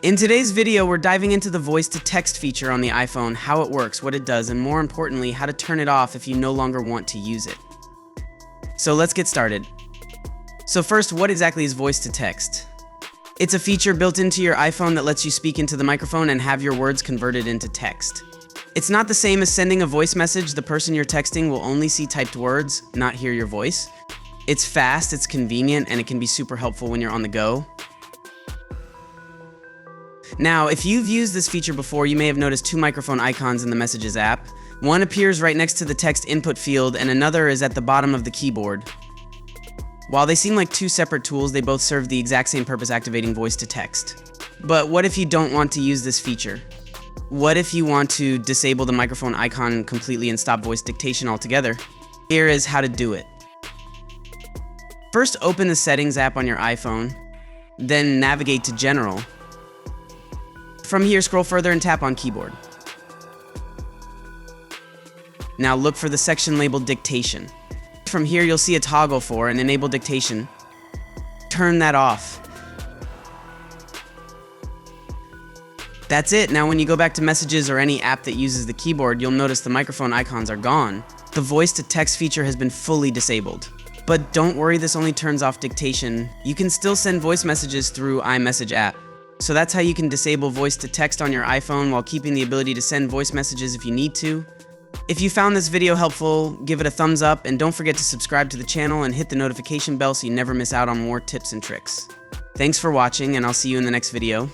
In today's video, we're diving into the voice-to-text feature on the iPhone, how it works, what it does, and more importantly, how to turn it off if you no longer want to use it. So let's get started. So first, what exactly is voice-to-text? It's a feature built into your iPhone that lets you speak into the microphone and have your words converted into text. It's not the same as sending a voice message. The person you're texting will only see typed words, not hear your voice. It's fast, it's convenient, and it can be super helpful when you're on the go. Now, if you've used this feature before, you may have noticed two microphone icons in the Messages app. One appears right next to the text input field, and another is at the bottom of the keyboard. While they seem like two separate tools, they both serve the exact same purpose, activating voice to text. But what if you don't want to use this feature? What if you want to disable the microphone icon completely and stop voice dictation altogether? Here is how to do it. First, open the Settings app on your iPhone, then navigate to General. From here, scroll further and tap on Keyboard. Now look for the section labeled Dictation. From here, you'll see a toggle for and enable dictation. Turn that off. That's it. Now when you go back to Messages or any app that uses the keyboard, you'll notice the microphone icons are gone. The voice-to-text feature has been fully disabled. But don't worry, this only turns off dictation. You can still send voice messages through iMessage app. So that's how you can disable voice-to-text on your iPhone while keeping the ability to send voice messages if you need to. If you found this video helpful, give it a thumbs up, and don't forget to subscribe to the channel and hit the notification bell so you never miss out on more tips and tricks. Thanks for watching, and I'll see you in the next video.